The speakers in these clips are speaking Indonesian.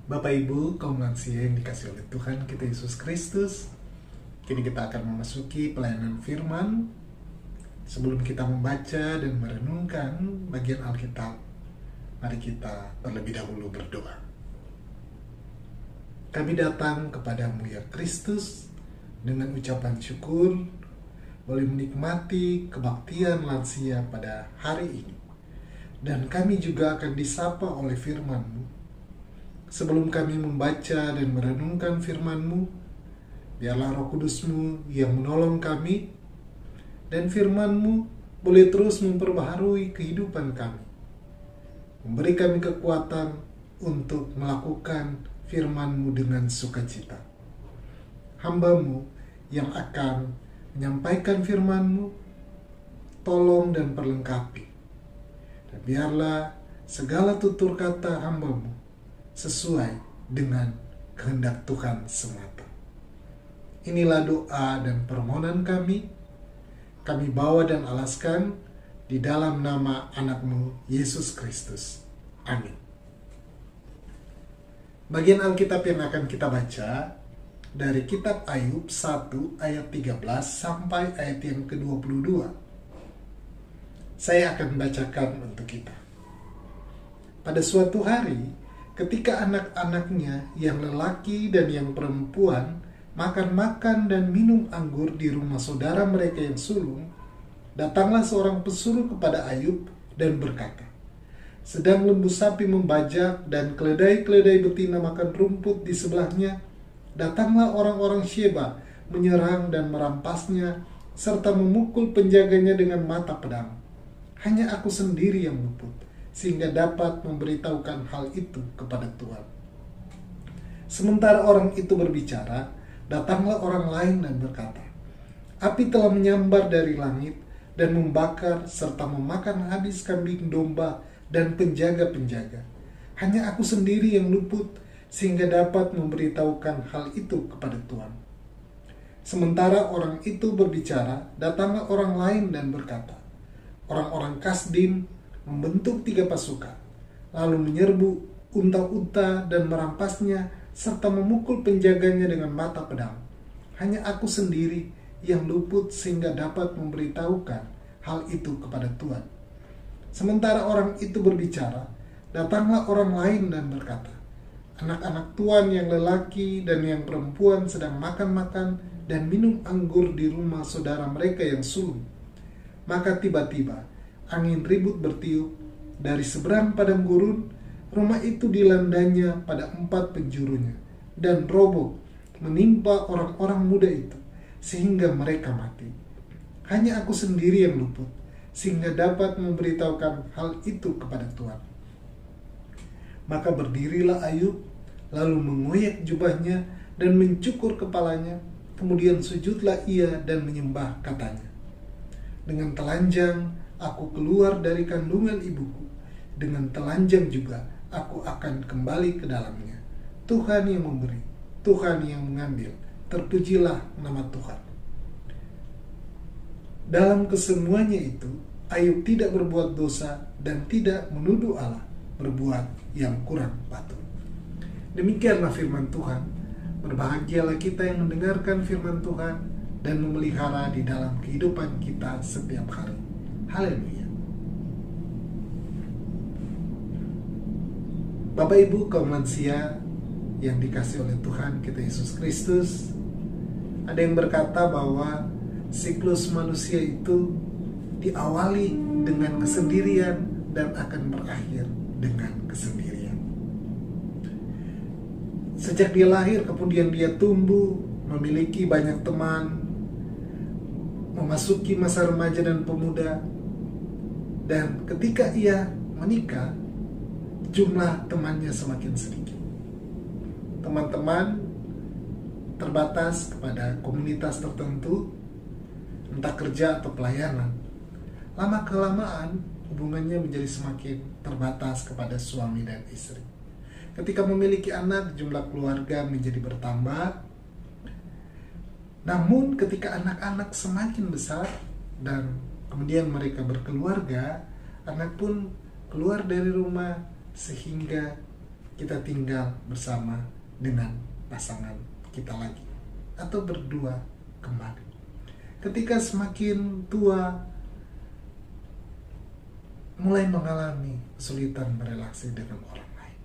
Bapak Ibu, kaum lansia yang dikasih oleh Tuhan kita Yesus Kristus, kini kita akan memasuki pelayanan firman. Sebelum kita membaca dan merenungkan bagian Alkitab, mari kita terlebih dahulu berdoa. Kami datang kepadamu ya Kristus dengan ucapan syukur, boleh menikmati kebaktian lansia pada hari ini. Dan kami juga akan disapa oleh firman-Mu. Sebelum kami membaca dan merenungkan firman-Mu, biarlah Roh Kudus-Mu yang menolong kami, dan firman-Mu boleh terus memperbaharui kehidupan kami. Memberi kami kekuatan untuk melakukan firman-Mu dengan sukacita. Hamba-Mu yang akan menyampaikan firman-Mu, tolong dan perlengkapi. Dan biarlah segala tutur kata hamba-Mu sesuai dengan kehendak Tuhan semata. Inilah doa dan permohonan kami. Kami bawa dan alaskan di dalam nama anak-Mu Yesus Kristus. Amin. Bagian Alkitab yang akan kita baca dari kitab Ayub 1 ayat 13 sampai ayat yang ke-22. Saya akan bacakan untuk kita. Pada suatu hari, ketika anak-anaknya yang lelaki dan yang perempuan makan-makan dan minum anggur di rumah saudara mereka yang sulung, datanglah seorang pesuruh kepada Ayub dan berkata, sedang lembu sapi membajak dan keledai-keledai betina makan rumput di sebelahnya, datanglah orang-orang Sheba menyerang dan merampasnya serta memukul penjaganya dengan mata pedang. Hanya aku sendiri yang luput, sehingga dapat memberitahukan hal itu kepada Tuhan. Sementara orang itu berbicara, datanglah orang lain dan berkata, api telah menyambar dari langit dan membakar serta memakan habis kambing domba dan penjaga-penjaga. Hanya aku sendiri yang luput, sehingga dapat memberitahukan hal itu kepada Tuhan. Sementara orang itu berbicara, datanglah orang lain dan berkata, orang-orang Kasdim membentuk 3 pasukan, lalu menyerbu unta-unta dan merampasnya, serta memukul penjaganya dengan mata pedang. Hanya aku sendiri yang luput sehingga dapat memberitahukan hal itu kepada Tuhan. Sementara orang itu berbicara, datanglah orang lain dan berkata, anak-anak Tuhan yang lelaki dan yang perempuan sedang makan-makan dan minum anggur di rumah saudara mereka yang sulung. Maka tiba-tiba angin ribut bertiup dari seberang padang gurun, rumah itu dilandanya pada 4 penjurunya dan roboh menimpa orang-orang muda itu sehingga mereka mati. Hanya aku sendiri yang luput sehingga dapat memberitahukan hal itu kepada Tuhan. Maka berdirilah Ayub lalu mengoyak jubahnya dan mencukur kepalanya, kemudian sujudlah ia dan menyembah, katanya, dengan telanjang aku keluar dari kandungan ibuku, dengan telanjang juga aku akan kembali ke dalamnya. Tuhan yang memberi, Tuhan yang mengambil, terpujilah nama Tuhan. Dalam kesemuanya itu, Ayub tidak berbuat dosa dan tidak menuduh Allah berbuat yang kurang patut. Demikianlah firman Tuhan. Berbahagialah kita yang mendengarkan firman Tuhan dan memelihara di dalam kehidupan kita setiap hari. Haleluya. Bapak Ibu kaum lansia yang dikasih oleh Tuhan kita Yesus Kristus, ada yang berkata bahwa siklus manusia itu diawali dengan kesendirian dan akan berakhir dengan kesendirian. Sejak dia lahir, kemudian dia tumbuh, memiliki banyak teman, memasuki masa remaja dan pemuda, dan ketika ia menikah, jumlah temannya semakin sedikit. Teman-teman terbatas kepada komunitas tertentu, entah kerja atau pelayanan. Lama-kelamaan, hubungannya menjadi semakin terbatas kepada suami dan istri. Ketika memiliki anak, jumlah keluarga menjadi bertambah. Namun ketika anak-anak semakin besar dan kemudian mereka berkeluarga, anak pun keluar dari rumah sehingga kita tinggal bersama dengan pasangan kita lagi atau berdua kembali. Ketika semakin tua, mulai mengalami kesulitan berelasi dengan orang lain.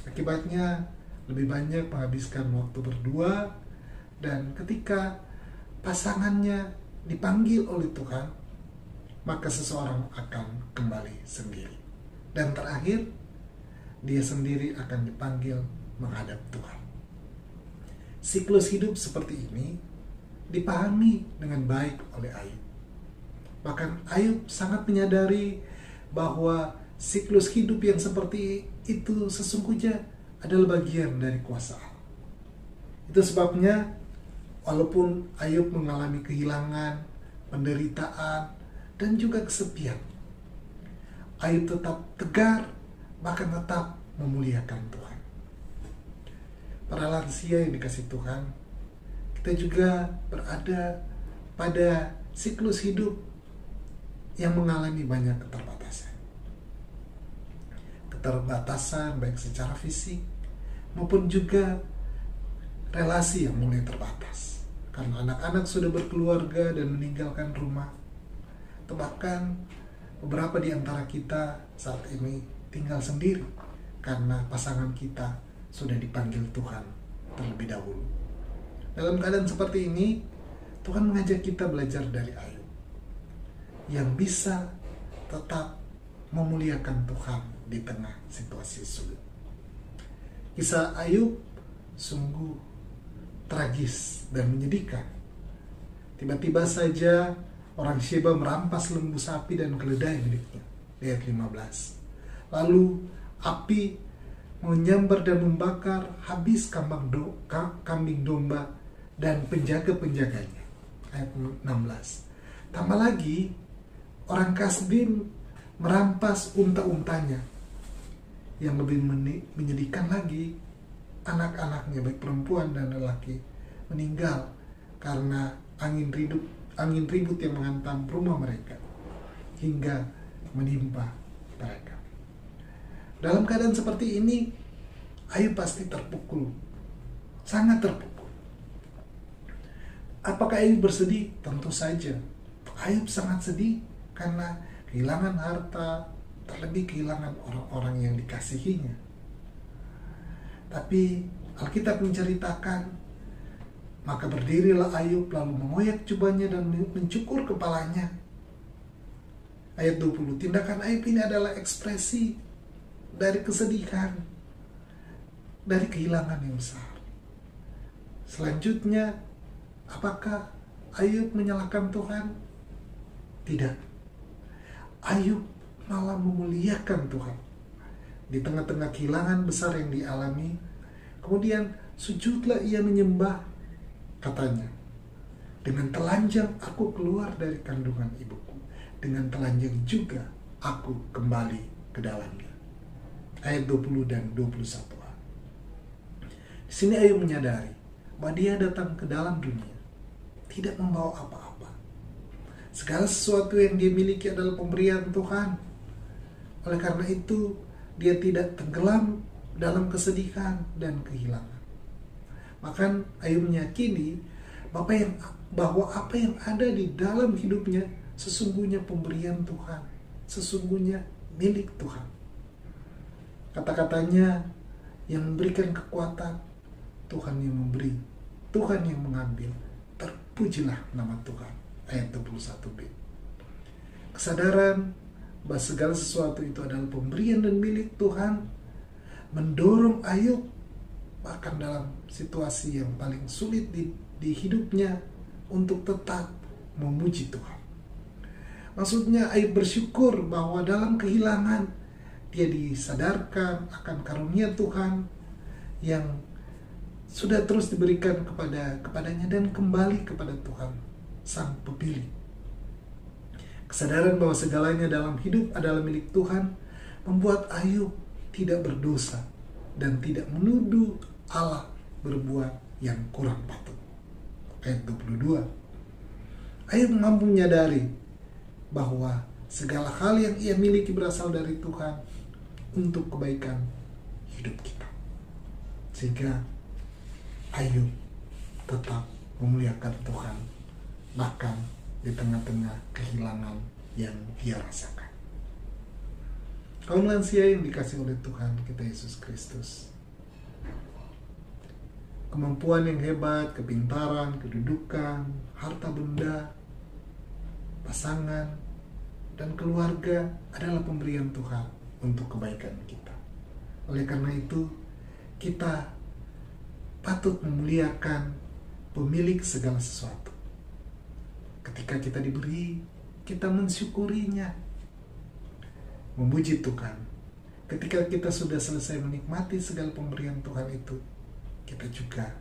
Akibatnya lebih banyak menghabiskan waktu berdua, dan ketika pasangannya dipanggil oleh Tuhan, maka seseorang akan kembali sendiri. Dan terakhir, dia sendiri akan dipanggil menghadap Tuhan. Siklus hidup seperti ini dipahami dengan baik oleh Ayub. Bahkan Ayub sangat menyadari bahwa siklus hidup yang seperti itu sesungguhnya adalah bagian dari kuasa Allah. Itu sebabnya walaupun Ayub mengalami kehilangan, penderitaan, dan juga kesepian, Ayub tetap tegar, bahkan tetap memuliakan Tuhan. Para lansia yang dikasihi Tuhan, kita juga berada pada siklus hidup yang mengalami banyak keterbatasan. Keterbatasan baik secara fisik maupun juga relasi yang mulai terbatas. Karena anak-anak sudah berkeluarga dan meninggalkan rumah. Atau bahkan beberapa di antara kita saat ini tinggal sendiri karena pasangan kita sudah dipanggil Tuhan terlebih dahulu. Dalam keadaan seperti ini, Tuhan mengajak kita belajar dari Ayub yang bisa tetap memuliakan Tuhan di tengah situasi sulit. Kisah Ayub sungguh tragis dan menyedihkan. Tiba-tiba saja orang Sheba merampas lembu sapi dan keledai miliknya. Ayat 15. Lalu api menyambar dan membakar habis kambing domba dan penjaga-penjaganya. Ayat 16. Tambah lagi, orang Kasdim merampas unta-untanya. Yang lebih menyedihkan lagi, anak-anaknya baik perempuan dan lelaki meninggal karena angin ribut yang menghantam rumah mereka hingga menimpa mereka. Dalam keadaan seperti ini, Ayub pasti terpukul, sangat terpukul. Apakah Ayub bersedih? Tentu saja. Ayub sangat sedih karena kehilangan harta, terlebih kehilangan orang-orang yang dikasihinya. Tapi Alkitab menceritakan, maka berdirilah Ayub lalu mengoyak jubahnya dan mencukur kepalanya. Ayat 20, tindakan Ayub ini adalah ekspresi dari kesedihan, dari kehilangan yang besar. Selanjutnya, apakah Ayub menyalahkan Tuhan? Tidak. Ayub malah memuliakan Tuhan. Di tengah-tengah kehilangan besar yang dialami, kemudian sujudlah ia menyembah, katanya, dengan telanjang aku keluar dari kandungan ibuku, dengan telanjang juga aku kembali ke dalamnya. Ayat 20 dan 21. Di sini Ayub menyadari bahwa dia datang ke dalam dunia tidak membawa apa-apa. Segala sesuatu yang dia miliki adalah pemberian Tuhan. Oleh karena itu, dia tidak tenggelam dalam kesedihan dan kehilangan. Maka Ayub meyakini bahwa apa yang ada di dalam hidupnya sesungguhnya pemberian Tuhan, sesungguhnya milik Tuhan. Kata-katanya yang memberikan kekuatan, Tuhan yang memberi, Tuhan yang mengambil. Terpujilah nama Tuhan. Ayat 21b. Kesadaran bahwa segala sesuatu itu adalah pemberian dan milik Tuhan mendorong Ayub bahkan dalam situasi yang paling sulit di hidupnya untuk tetap memuji Tuhan. Maksudnya Ayub bersyukur bahwa dalam kehilangan dia disadarkan akan karunia Tuhan yang sudah terus diberikan kepadanya dan kembali kepada Tuhan Sang Pepilih. Kesadaran bahwa segalanya dalam hidup adalah milik Tuhan membuat Ayub tidak berdosa dan tidak menuduh Allah berbuat yang kurang patut. Ayat 22. Ayub mampu menyadari bahwa segala hal yang ia miliki berasal dari Tuhan untuk kebaikan hidup Sehingga Ayub tetap memuliakan Tuhan, bahkan di tengah-tengah kehilangan yang dia rasakan. Kaum lansia yang dikasihi oleh Tuhan kita Yesus Kristus, kemampuan yang hebat, kepintaran, kedudukan, harta benda, pasangan, dan keluarga adalah pemberian Tuhan untuk kebaikan kita. Oleh karena itu, kita patut memuliakan pemilik segala sesuatu. Ketika kita diberi, kita mensyukurinya, memuji Tuhan. Ketika kita sudah selesai menikmati segala pemberian Tuhan itu, kita juga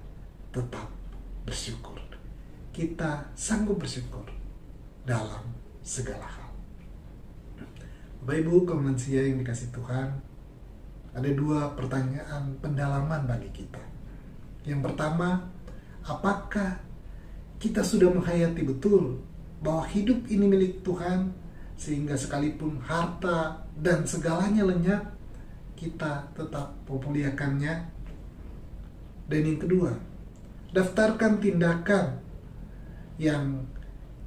tetap bersyukur. Kita sanggup bersyukur dalam segala hal. Bapak Ibu kaum lansia yang dikasihi Tuhan, ada dua pertanyaan pendalaman bagi kita. Yang pertama, apakah kita sudah menghayati betul bahwa hidup ini milik Tuhan, sehingga sekalipun harta dan segalanya lenyap, kita tetap memuliakannya? Dan yang kedua, daftarkan tindakan yang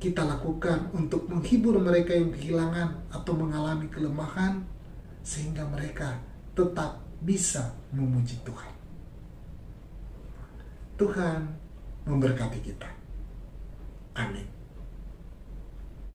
kita lakukan untuk menghibur mereka yang kehilangan atau mengalami kelemahan, sehingga mereka tetap bisa memuji Tuhan. Tuhan memberkati kita. Amin.